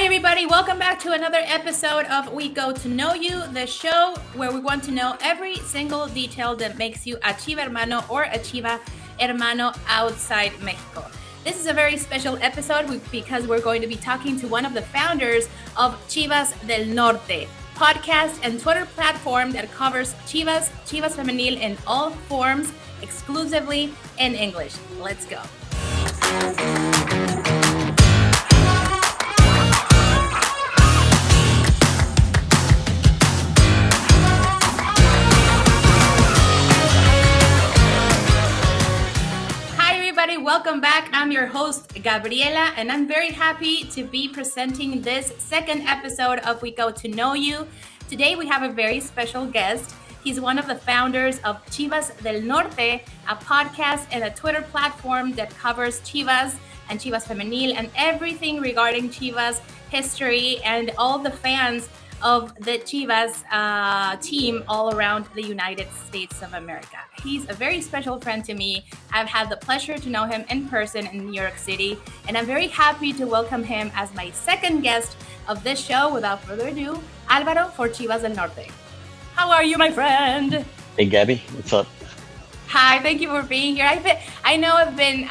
Hi, everybody. Welcome back to another episode of We Go to Know You, the show where we want to know every single detail that makes you a Chivahermano or a Chivahermano outside Mexico. This is a very special episode because we're going to be talking to one of the founders of Chivas del Norte, podcast and Twitter platform that covers Chivas Femenil in all forms, exclusively in English. Let's go. Welcome back. I'm your host, Gabriela, and I'm very happy to be presenting this second episode of We Go to Know You. Today we have a very special guest. He's one of the founders of Chivas del Norte, a podcast and a Twitter platform that covers Chivas and Chivas Femenil and everything regarding Chivas history and all the fans of the Chivas team all around the United States of America. He's a very special friend to me. I've had the pleasure to know him in person in New York City, and I'm very happy to welcome him as my second guest of this show. Without further ado, Alvaro for Chivas del Norte. How are you, my friend? Hey, Gabby. What's up? Hi, thank you for being here. I know I've been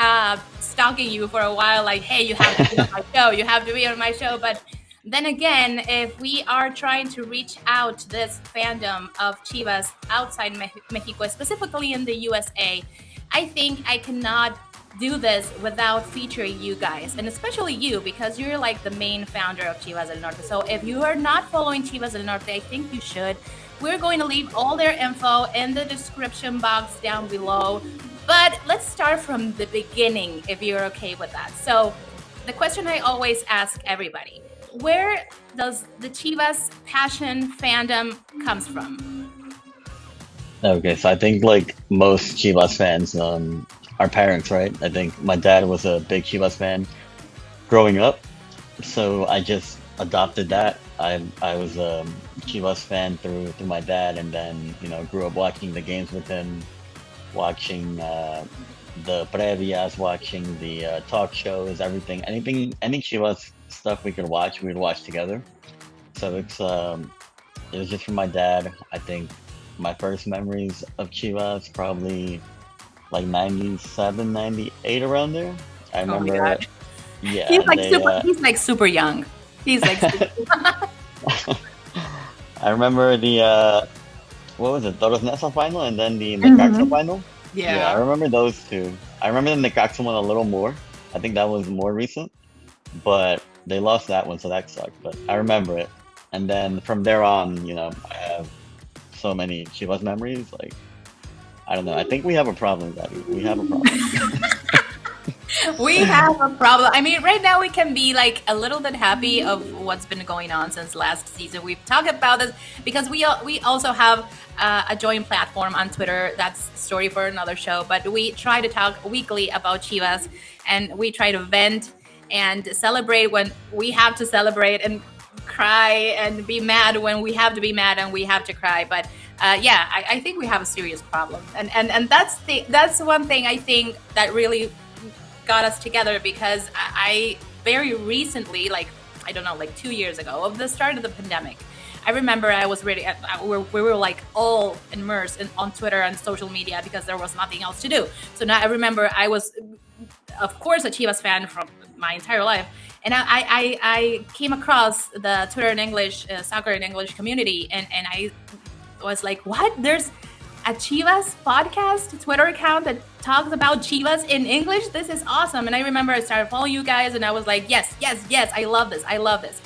stalking you for a while, like, hey, you have to be on my show. You have to be on my show, but then again, if we are trying to reach out to this fandom of Chivas outside Mexico, specifically in the USA, I think I cannot do this without featuring you guys, and especially you, because you're like the main founder of Chivas del Norte. So if you are not following Chivas del Norte, I think you should. We're going to leave all their info in the description box down below. But let's start from the beginning, if you're okay with that. So the question I always ask everybody: where does the Chivas passion fandom comes from? Okay, so I think like most Chivas fans, our parents, right? I think my dad was a big Chivas fan growing up, so I just adopted that. I was a Chivas fan through my dad, and then grew up watching the games with him, watching the previas, watching the talk shows, everything, any Chivas stuff we could watch, we'd watch together. So it was just from my dad. I think my first memories of Chivas probably like 97, 98, around there. I remember. Oh my God. Yeah, he's like super young. He's like super I remember the what was it, Toros Nesa final, and then the Necaxa final. Yeah, I remember those two. I remember the Necaxa one a little more. I think that was more recent, but they lost that one, so that sucked. But I remember it, and then from there on, I have so many Chivas memories. Like, I don't know. I think we have a problem, Gabby. We have a problem. We have a problem. I mean, right now we can be like a little bit happy of what's been going on since last season. We've talked about this because we also have a joint platform on Twitter. That's a story for another show. But we try to talk weekly about Chivas, and we try to vent and celebrate when we have to celebrate, and cry and be mad when we have to be mad and we have to cry. But I think we have a serious problem, and that's one thing I think that really got us together, because I very recently, like, I don't know, like 2 years ago, of the start of the pandemic, I remember I was really we were like all immersed on Twitter and social media because there was nothing else to do. So now I remember I was, of course, a Chivas fan from my entire life, and I came across the Twitter in English, soccer in English community, and I was like, what? There's a Chivas podcast Twitter account that talks about Chivas in English? This is awesome. And I remember I started following you guys, and I was like, yes, I love this.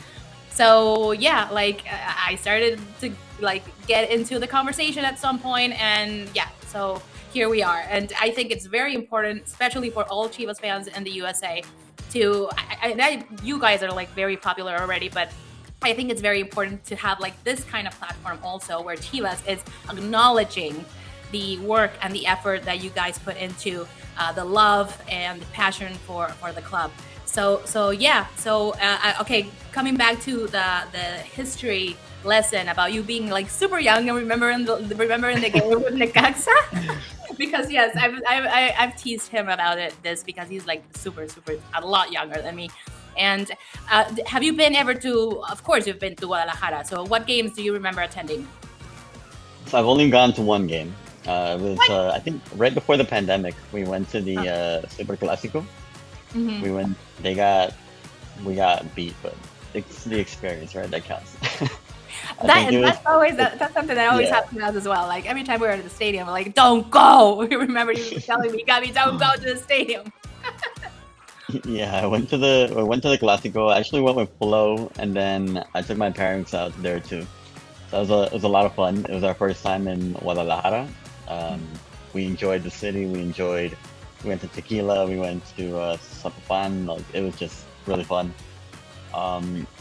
So yeah, like I started to like get into the conversation at some point, and yeah, so here we are. And I think it's very important, especially for all Chivas fans in the USA, to you guys are like very popular already, but I think it's very important to have like this kind of platform also, where Chivas is acknowledging the work and the effort that you guys put into the love and the passion for the club. So yeah. Okay, coming back to the history lesson about you being like super young and remembering the game with Necaxa. Because yes, I've teased him about this because he's like super a lot younger than me. And have you been ever to? Of course, you've been to Guadalajara. So, what games do you remember attending? So I've only gone to one game. It was What? I think right before the pandemic. We went to the Oh, Super Clásico. mhm. We went. We got beat, but it's the experience, right? That counts. I think it was. That's always It, that's something that always yeah. happens to us as well. Like every time we're at the stadium, we're like, "Don't go." You remember you telling me, Gabby, "Don't go to the stadium." Yeah, I went to the Clásico. I actually went with Flo, and then I took my parents out there too. So it was a lot of fun. It was our first time in Guadalajara. We enjoyed the city. We went to Tequila. We went to Zapopan. Like it was just really fun.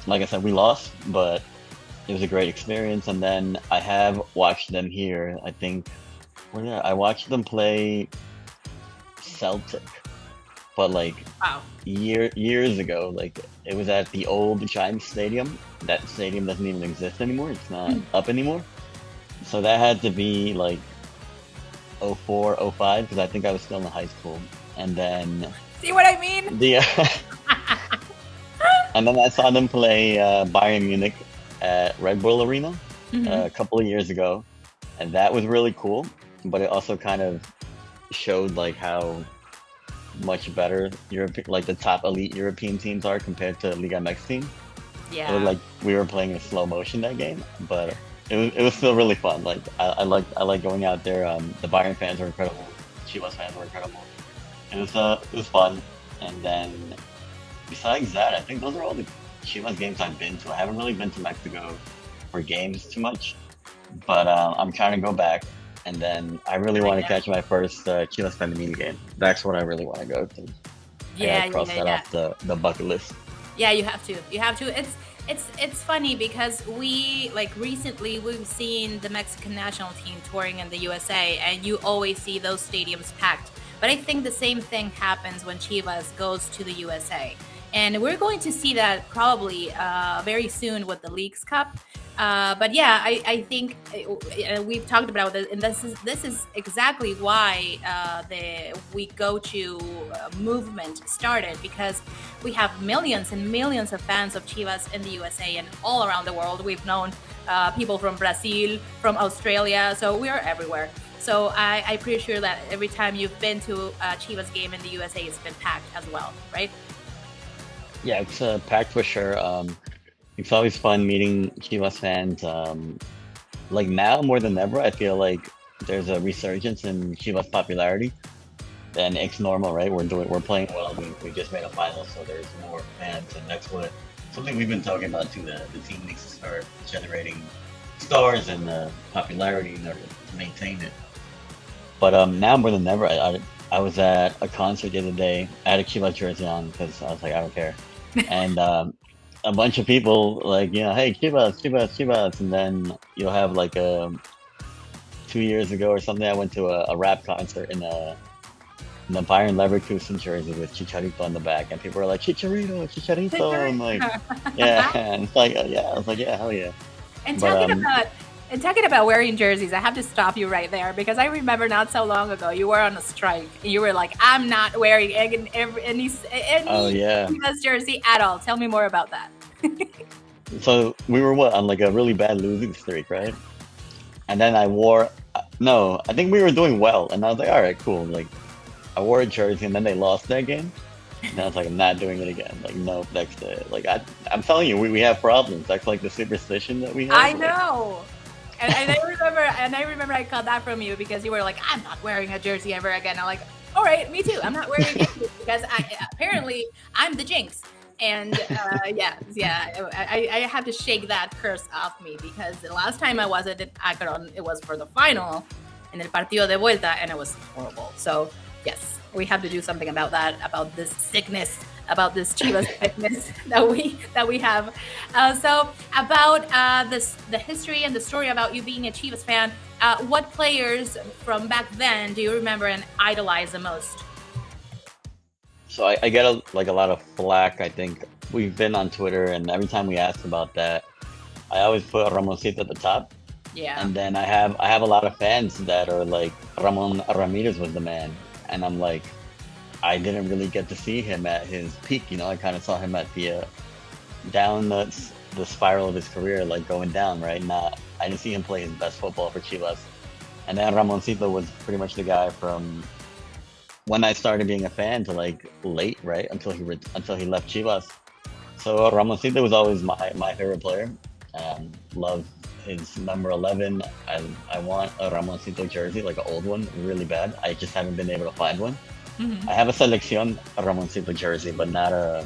Like I said, we lost, but it was a great experience. And then I have watched them here. I think, well, yeah, I watched them play Celtic, but like Wow. years ago. Like it was at the old Giants Stadium. That stadium doesn't even exist anymore. It's not up anymore. So that had to be like '04, '05, because I think I was still in high school. And then See what I mean? the and then I saw them play Bayern Munich at Red Bull Arena Hmm. a couple of years ago, and that was really cool. But it also kind of showed like how much better like the top elite European teams are compared to Liga MX team. It looked Yeah. like we were playing in slow motion that game, but it was still really fun. Like I like going out there. The Bayern fans were incredible. Chivas fans were incredible. It was fun. And then besides that, I think those are all the Chivas games I've been to. I haven't really been to Mexico for games too much, but I'm trying to go back. And then I really I want to know. catch my first Chivas Femenil game. That's what I really want to go to. I gotta Yeah, cross yeah, that yeah. off the bucket list. Yeah, you have to. You have to. It's funny because we like recently we've seen the Mexican national team touring in the USA, and you always see those stadiums packed. But I think the same thing happens when Chivas goes to the USA, and we're going to see that probably very soon with the Leagues Cup. But yeah, I think we've talked about this, and this is exactly why the we go to movement started because we have millions and millions of fans of Chivas in the USA and all around the world. We've known people from Brazil, from Australia, so we are everywhere. So I'm pretty sure that every time you've been to a Chivas game in the USA, it's been packed as well, right? Yeah, it's packed for sure. It's always fun meeting Chivas fans. Like now more than ever, I feel like there's a resurgence in Chivas popularity than it's normal, right? We're playing well. We just made a final, so there's more fans, and that's what something we've been talking about too. The team needs to start generating stars and popularity in order to maintain it. But now more than ever, I was at a concert the other day. I had a Chivas jersey on because I was like, I don't care. And a bunch of people like, hey, Chivas, Chivas, Chivas. And then you'll have like 2 years ago or something, I went to a rap concert in the Bayern Leverkusen jersey with Chicharito on the back. And people were like, Chicharito, Chicharito. I'm like, yeah. And it's like, yeah. I was like, yeah, hell yeah. And But talking about wearing jerseys, I have to stop you right there because I remember not so long ago you were on a strike. And you were like, "I'm not wearing oh any yeah. Chivas jersey at all." Tell me more about that. So we were what on like a really bad losing streak, right? And then I wore no, I think we were doing well, and I was like, all right, cool. Like I wore a jersey, and then they lost that game, and I was like, I'm not doing it again. Like nope, next day. Like I'm telling you, we have problems. That's like the superstition that we have. I Like know. And I remember I caught that from you because you were like, "I'm not wearing a jersey ever again." I'm like, "All right, me too. I'm not wearing it because apparently I'm the jinx." And yeah, I have to shake that curse off me because the last time I was at Akron, it was for the final in el partido de vuelta, and it was horrible. So yes, we have to do something about that, about this sickness, about this Chivas sickness that we have. So about the history and the story about you being a Chivas fan. What players from back then do you remember and idolize the most? so I get like a lot of flack. I think we've been on Twitter, and every time we ask about that, I always put Ramoncito at the top. Yeah. And then I have a lot of fans that are like Ramon Ramirez was the man, and I'm like I didn't really get to see him at his peak. I kind of saw him at the down the spiral of his career, like going down, right? Not I didn't see him play his best football for Chivas. And then Ramoncito was pretty much the guy from when I started being a fan to like late, right? Until he left Chivas. So Ramoncito was always my favorite player. Love his number 11. I want a Ramoncito jersey, like an old one, really bad. I just haven't been able to find one. Mhm. I have a Selección Ramoncito jersey, but not a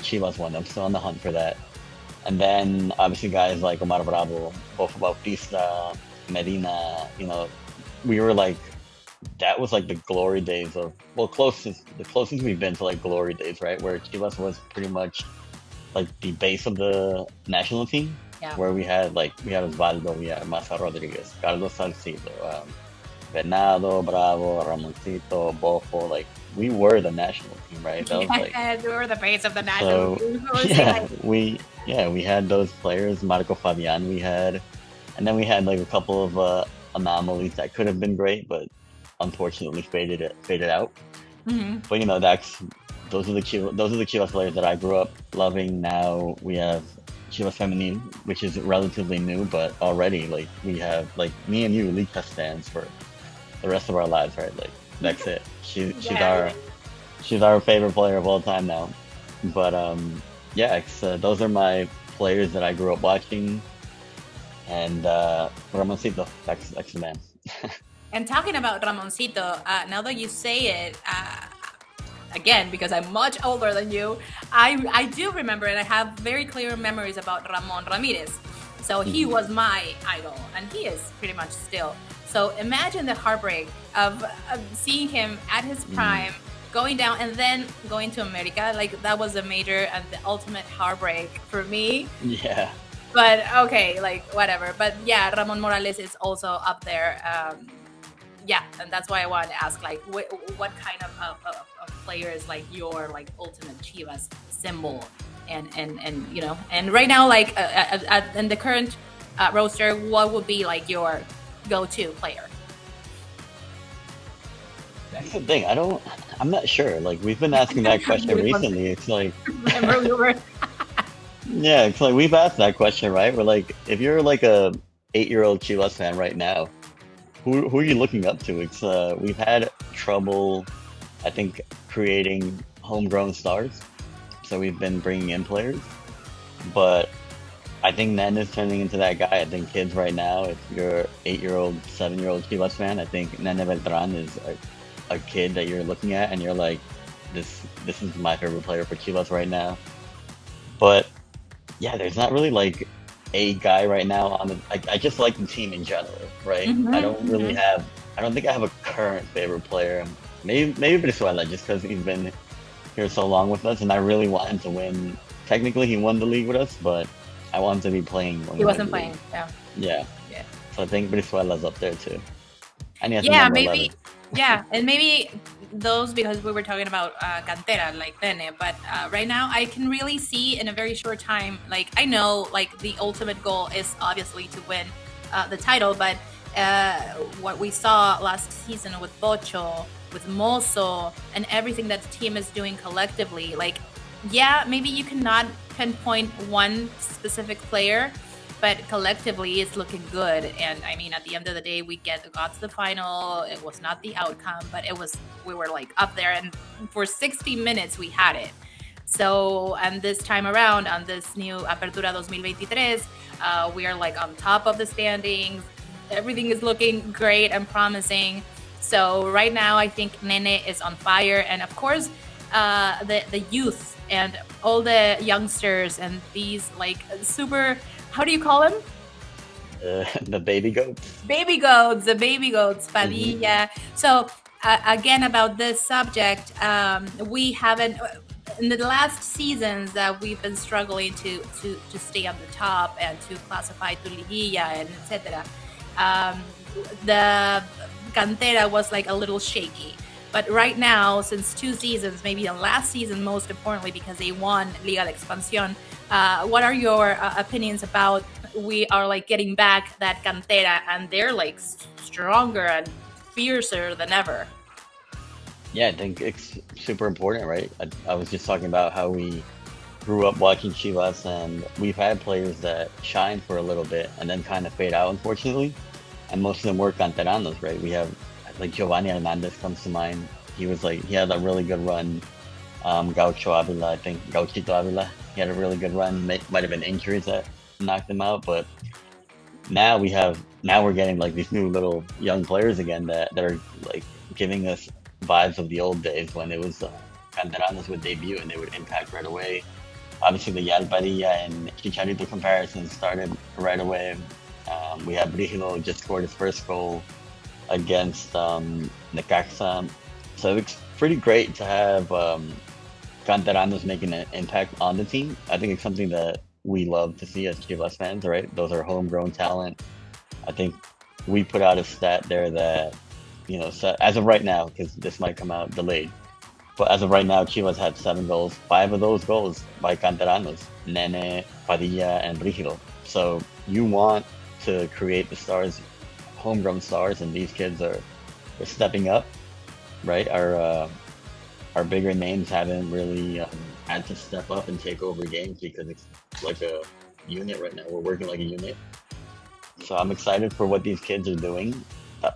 Chivas one. I'm still on the hunt for that. And then obviously guys like Omar Bravo, Bofo Bautista, Medina, we were like that was like the glory days of the closest we've been to like glory days, right? Where Chivas was pretty much like the base of the national team, Yeah. where we had Osvaldo, we had Massa Rodriguez, Carlos Salcido, Venado, Bravo, Ramoncito, Bofo, like we were the national team, right? That was like And we were the base of the national so team. We were saying, yeah, like, we had those players, Marco Fabian we had, and then we had like a couple of anomalies that could have been great, but unfortunately faded out. mhm. But those are the Chivas players that I grew up loving. Now we have Chivas Femenil, which is relatively new, but already like we have like me and you Liga stands for the rest of our lives, right? Like that's it. Yeah. She's our favorite player of all time now. But yeah, those are my players that I grew up watching, and Ramoncito, that's the man. And talking about Ramoncito, now that you say it, again, because I'm much older than you, I do remember and I have very clear memories about Ramon Ramirez. So he Mhm. was my idol, and he is pretty much still. So imagine the heartbreak of seeing him at his Mm. prime, going down, and then going to America. Like that was a major and the ultimate heartbreak for me. Yeah. But okay, like whatever. But yeah, Ramon Morales is also up there. Yeah, and that's why I wanted to ask, like, what kind of player is like your like ultimate Chivas symbol, and right now, like, in the current roster, what would be like your go-to player? That's the thing. I'm not sure. Like we've been asking that question Really want to recently. It's like, remember we were. yeah, it's like we've asked that question, right? We're like, if you're like a 8-year-old Chivas fan right now, who are you looking up to? It's we've had trouble, I think, creating homegrown stars. So we've been bringing in players, but I think Nen is turning into that guy. I think kids right now, if you're 8-year-old, 7-year-old Chivas fan, I think Nene Beltran is a kid that you're looking at and you're like, this is my favorite player for Chivas right now. But yeah, there's not really like a guy right now on the. I just like the team in general, right? Mhm, mhm. I don't think I have a current favorite player. Maybe Brizuela, just because he's been here so long with us, and I really want him to win. Technically, he won the league with us, but I want him to be playing when He we win wasn't the league. playing. Yeah, Yeah, yeah. so I think Brizuela's up there too, and he has the Yeah, number 11. maybe. Yeah, and maybe those, because we were talking about cantera, like Nene. But right now, I can really see in a very short time. Like I know, like the ultimate goal is obviously to win the title, but uh, what we saw last season with Bocho, with Mozo, and everything that the team is doing collectively, like yeah, maybe you cannot pinpoint one specific player, but collectively it's looking good. And I mean, at the end of the day, got to the final. It was not the outcome, but we were like up there, and for 60 minutes we had it. So, and this time around on this new Apertura 2023, we are like on top of the standings. Everything is looking great and promising. So right now, I think Nene is on fire, and of course, the youth and all the youngsters and these like super, how do you call them? The baby goats. Baby goats, the baby goats, Hmm. Padilla. So again, about this subject, we haven't in the last seasons that we've been struggling to stay on the top and to classify to Liguilla and etc. Um, the cantera was like a little shaky. But right now, since 2 seasons, maybe the last season, most importantly, because they won Liga de Expansión, what are your opinions about we are like getting back that cantera and they're like stronger and fiercer than ever? Yeah, I think it's super important, right? I was just talking about how we grew up watching Chivas, and we've had players that shine for a little bit and then kind of fade out, unfortunately. And most of them were canteranos, right? We have like Giovanni Hernandez comes to mind. He had a really good run. Gaucho Avila, I think Gauchito Avila, he had a really good run. Might have been injuries that knocked him out, but now we're getting like these new little young players again that are like giving us vibes of the old days when it was canteranos would debut and they would impact right away. Obviously, the Yalpadilla and Chicharito comparisons started right away. We have Brigido just scored his first goal against Necaxa. So it's pretty great to have canteranos making an impact on the team. I think it's something that we love to see as Chivas fans, right? Those are homegrown talent. I think we put out a stat there that, so as of right now, because this might come out delayed, but as of right now, Chivas had 7 goals. 5 of those goals by canteranos, Nene, Padilla, and Brigido. So you want to create the stars, homegrown stars, and these kids are stepping up, right? Our bigger names haven't really had to step up and take over games because it's like a unit right now. We're working like a unit. So I'm excited for what these kids are doing.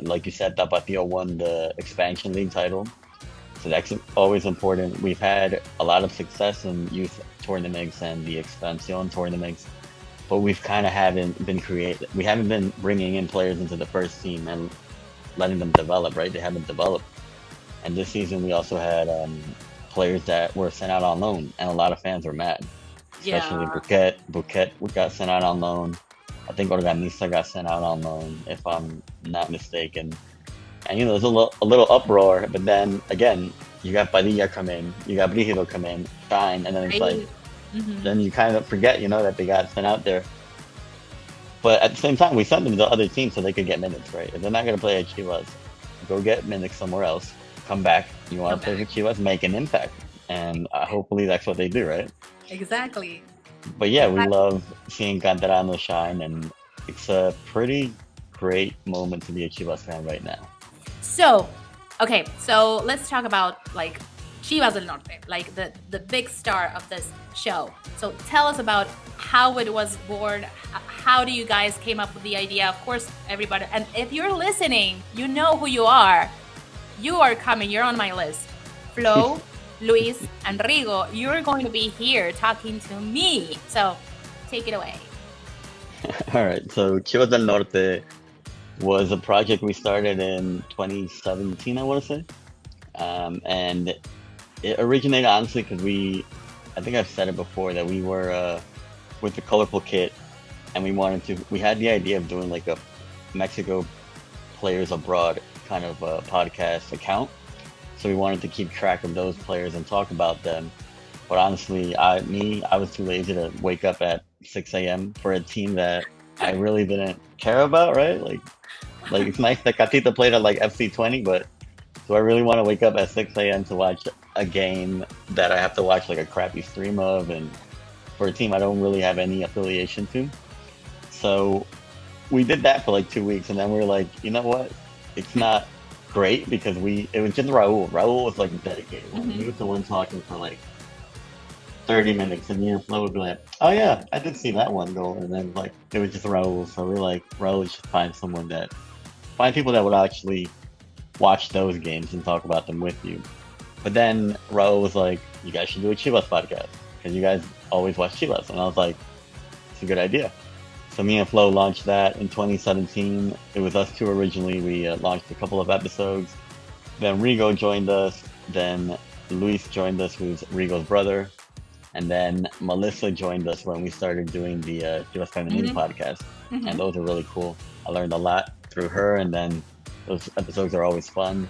Like you said, Tapatio won the expansion league title. So that's always important. We've had a lot of success in youth tournaments and the expansion tournaments, but we've kind of haven't been creative. We haven't been bringing in players into the first team and letting them develop, right? They haven't developed. And this season, we also had players that were sent out on loan, and a lot of fans were mad, especially Yeah. Bouquet. Bouquet got sent out on loan. I think Organista got sent out on loan, if I'm not mistaken. And there's a little uproar, but then again, you got Padilla come in, you got Brigido come in, shine, and then it's like, Right. Hmm. then you kind of forget, that they got sent out there. But at the same time, we sent them to other teams so they could get minutes, right? If they're not going to play at Chivas, go get minutes somewhere else. Come back. You want Come to play for back. Chivas, make an impact. And hopefully that's what they do, right? Exactly. But yeah, we love seeing Canterano shine, and it's a pretty great moment to be a Chivas fan right now. So, okay, so let's talk about like Chivas del Norte, like the big star of this show. So tell us about how it was born. How do you guys came up with the idea? Of course, everybody. And if you're listening, you know who you are. You are coming. You're on my list. Flo, Luis, and Rigo. You're going to be here talking to me. So take it away. All right, so Chivas del Norte was a project we started in 2017, I want to say. And it originated honestly because I think I've said it before that we were with the colorful kit, and we had the idea of doing like a Mexico players abroad kind of podcast account. So we wanted to keep track of those players and talk about them. But honestly, I was too lazy to wake up at 6 a.m. for a team that I really didn't care about, right? Like it's nice that Catita played at like FC 20, but do I really want to wake up at 6 a.m. to watch a game that I have to watch like a crappy stream of, and for a team I don't really have any affiliation to? So we did that for like 2 weeks, and then we were like, you know what? It's not great because it was just Raul. Raul was like a dedicated one. He Hmm. was the one talking for like 30 minutes, and me and Flo would be like, oh yeah, I did see that one goal, and then like it was just Raul. So we're like, Raul should find people that would actually watch those games and talk about them with you. But then Raul was like, you guys should do a Chivas podcast because you guys always watch Chivas, and I was like, it's a good idea. So me and Flo launched that in 2017. It was us two originally. We launched a couple of episodes. Then Rigo joined us. Then Luis joined us, who's Rigo's brother. And then Melissa joined us when we started doing the Chivas Femenil Hmm. podcast. And Hmm. those are really cool. I learned a lot through her, and then those episodes are always fun.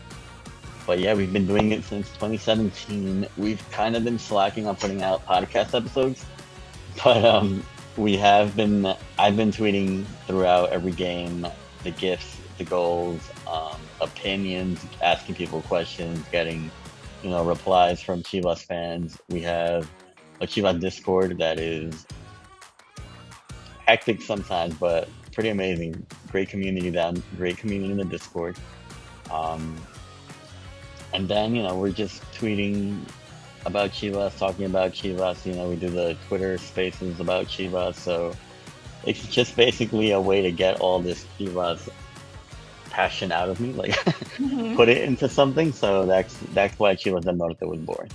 But yeah, we've been doing it since 2017. We've kind of been slacking on putting out podcast episodes, but I've been tweeting throughout every game, the gifts, the goals, opinions, asking people questions, getting, replies from Chivas fans. We have a Chivas Discord that is hectic sometimes, but pretty amazing. Great community in the Discord. Um, And then we're just tweeting about Chivas, talking about Chivas. We do the Twitter Spaces about Chivas. So it's just basically a way to get all this Chivas passion out of me, like Mhm. put it into something. So that's why Chivas del Norte was born.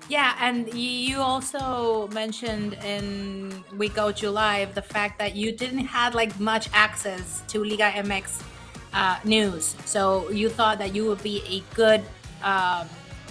Yeah, and you also mentioned in We Go to Live the fact that you didn't have like much access to Liga MX news, so you thought that you would be a good um,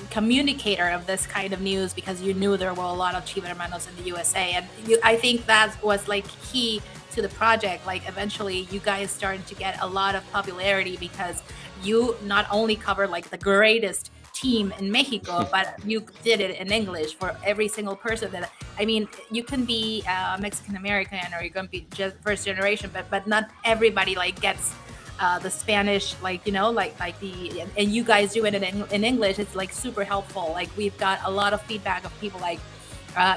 communicator of this kind of news because you knew there were a lot of Chivahermanos in the USA, and I think that was like key to the project. Like eventually, you guys started to get a lot of popularity because you not only covered like the greatest team in Mexico, but you did it in English for every single person that, I mean, you can be Mexican American or you can be just first generation, but not everybody like gets the Spanish, like, like the, and you guys do it in English. It's like super helpful. Like we've got a lot of feedback of people like,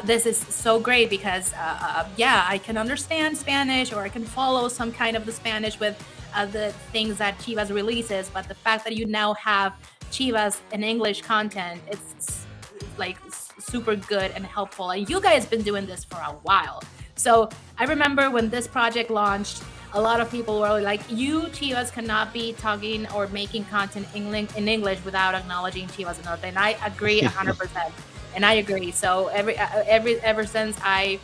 this is so great because yeah, I can understand Spanish or I can follow some kind of the Spanish with the things that Chivas releases, but the fact that you now have Chivas and English content, it's like super good and helpful. And you guys been doing this for a while. So I remember when this project launched, a lot of people were like, "You Chivas cannot be talking or making content in English without acknowledging Chivas del Norte." And I agree 100%. And I agree. So ever since I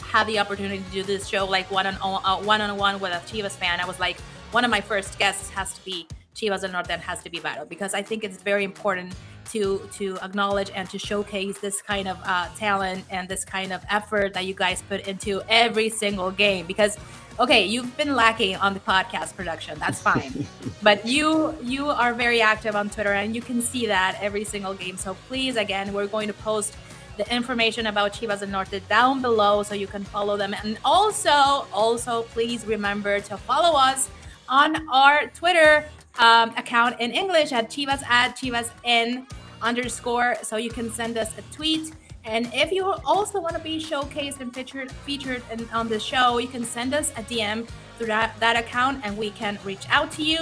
had the opportunity to do this show like one on one with a Chivas fan, I was like, one of my first guests has to be Chivas del Norte and has to be Varo because I think it's very important to acknowledge and to showcase this kind of talent and this kind of effort that you guys put into every single game. Because okay, you've been lacking on the podcast production. That's fine. But you are very active on Twitter and you can see that every single game. So please, again, we're going to post the information about Chivas del Norte down below so you can follow them. And also please remember to follow us on our Twitter account in English at Chivas N underscore. So you can send us a tweet. And if you also want to be showcased and featured on the show, you can send us a DM through that account and we can reach out to you.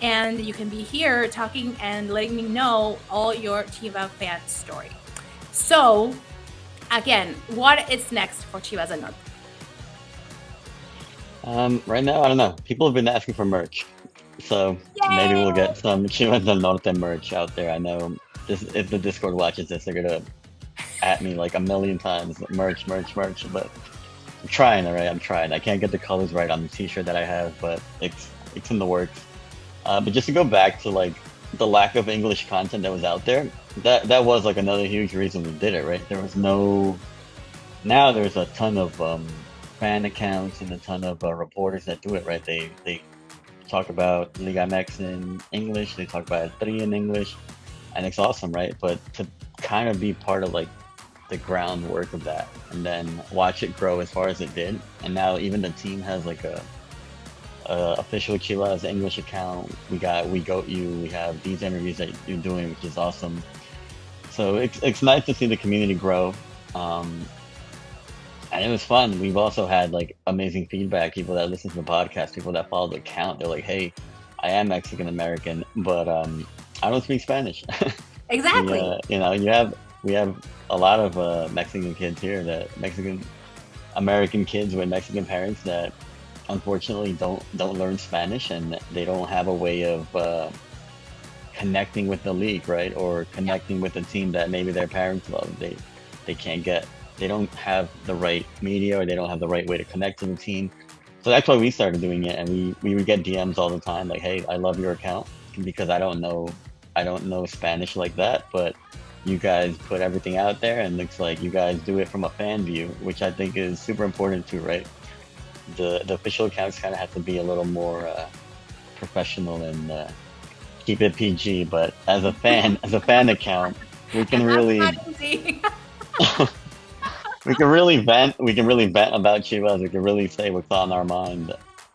And you can be here talking and letting me know all your Chiva fan story. So, again, what is next for Chivas del Norte? Right now, I don't know. People have been asking for merch, so maybe we'll Yay! get some Chivas del Norte merch out there. I know this, if the Discord watches this, they're gonna at me like a million times, merch, merch, merch. But I'm trying, all right. I'm trying. I can't get the colors right on the T-shirt that I have, but it's in the works. But just to go back to like the lack of English content that was out there, that was like another huge reason we did it, right? There was no. Now there's a ton of fan accounts and a ton of reporters that do it, right? They talk about Liga MX in English, they talk about three in English, and it's awesome, right? But to kind of be part of like the groundwork of that, and then watch it grow as far as it did, and now even the team has like a official Chivas English account. We goat you. We have these interviews that you're doing, which is awesome. So it's nice to see the community grow. Um, and it was fun. We've also had like amazing feedback. People that listen to the podcast, people that follow the account. They're like, "Hey, I am Mexican American, but I don't speak Spanish." Exactly. We have a lot of Mexican kids here, that Mexican American kids with Mexican parents that unfortunately don't learn Spanish, and they don't have a way of connecting with the league, right? Or Yeah. connecting with the team that maybe their parents love. They can't get, they don't have the right media, or they don't have the right way to connect to the team. So that's why we started doing it, and we would get DMs all the time like, "Hey, I love your account because I don't know Spanish like that, but you guys put everything out there, and looks like you guys do it from a fan view," which I think is super important too, right? The official accounts kind of have to be a little more professional and keep it PG. But as a fan account, we can And that's not really easy. we can really vent about Chivas. We can really say what's on our mind,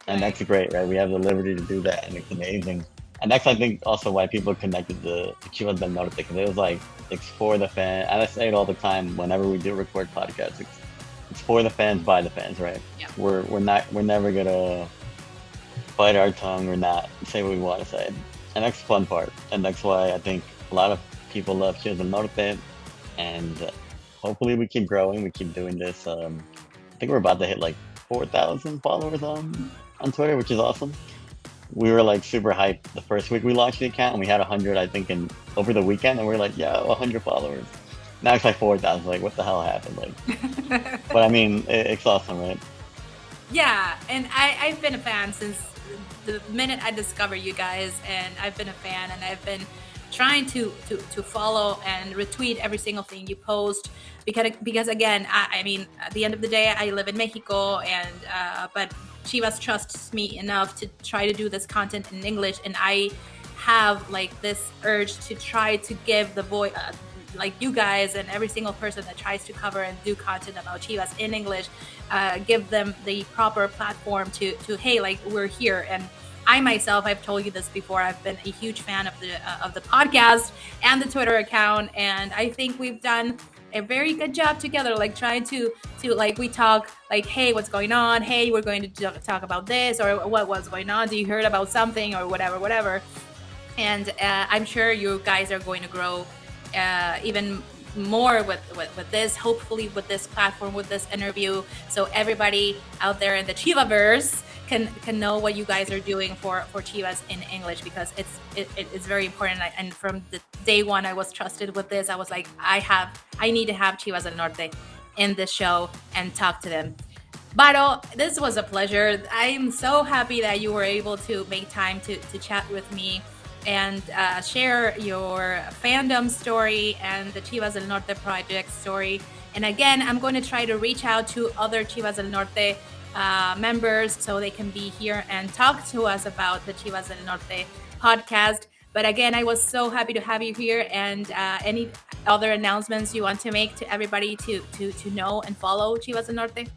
and Right. that's great, right? We have the liberty to do that, and it's amazing. And that's, I think, also why people connected to Chivas del Norte, because it was like it's for the fan. And I say it all the time whenever we do record podcasts. It's for the fans, by the fans, right? Yeah. We're never gonna bite our tongue or not say what we want to say. and that's the fun part, and that's why I think a lot of people love Chivas del Norte, and hopefully we keep growing, we keep doing this. I think we're about to hit like 4,000 followers on Twitter, which is awesome. We were like super hyped the first week we launched the account, and we had 100, I think, in over the weekend, and we are like, yo, 100 followers. Now it's like 4,000. Like, what the hell happened? Like, but I mean, it's awesome, right? Yeah, and I've been a fan since the minute I discovered you guys, and I've been a fan, and I've been trying to follow and retweet every single thing you post because again, I mean, at the end of the day, I live in Mexico, and but Chivas trusts me enough to try to do this content in English, and I have like this urge to try to give the voice. Like you guys and every single person that tries to cover and do content about Chivas in English, give them the proper platform to hey, like we're here. And I myself, I've told you this before, I've been a huge fan of the podcast and the Twitter account, and I think we've done a very good job together, like trying to like we talk like, hey, what's going on, hey, we're going to talk about this, or what was going on, do you heard about something, or whatever. And I'm sure you guys are going to grow even more with this, hopefully with this platform, with this interview, so everybody out there in the Chivaverse can know what you guys are doing for Chivas in English, because it's very important. And from the day one I was trusted with this, I was like, I need to have Chivas del Norte in this show and talk to them. Varo, this was a pleasure. I'm so happy that you were able to make time to chat with me and share your fandom story and the Chivas del Norte project story. And again, I'm going to try to reach out to other Chivas del Norte members so they can be here and talk to us about the Chivas del Norte podcast. But again, I was so happy to have you here. And any other announcements you want to make to everybody to know and follow Chivas del Norte?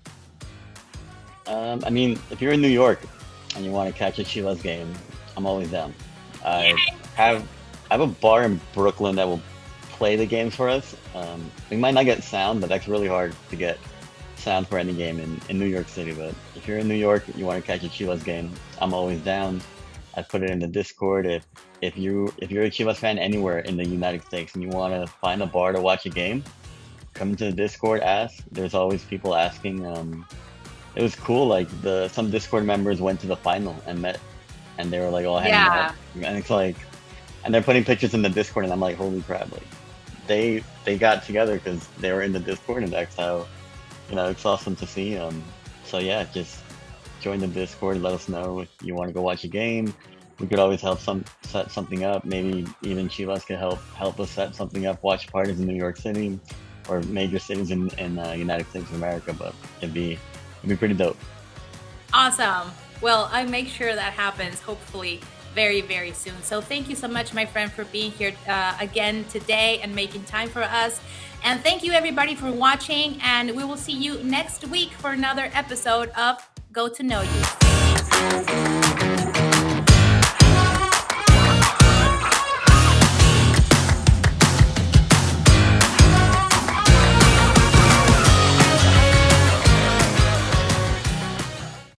I mean, if you're in New York and you want to catch a Chivas game, I'm always down. I have I have a bar in Brooklyn that will play the games for us. We might not get sound, but that's really hard to get sound for any game in New York City. But if you're in New York, you want to catch a Chivas game, I'm always down. I put it in the Discord. If you're a Chivas fan anywhere in the United States and you want to find a bar to watch a game, come into the Discord, ask. There's always people asking. It was cool. Like some Discord members went to the final and met, and they were like all hanging out, and it's like, and they're putting pictures in the Discord, and I'm like, holy crap! Like they got together because they were in the Discord, and that's how, it's awesome to see. So yeah, just join the Discord. Let us know if you want to go watch a game. We could always help set something up. Maybe even Chivas could help us set something up. Watch parties in New York City or major cities in United States of America. But it'd be pretty dope. Awesome. Well, I make sure that happens hopefully very, very soon. So thank you so much, my friend, for being here again today and making time for us. And thank you everybody for watching. And we will see you next week for another episode of Go to Know You.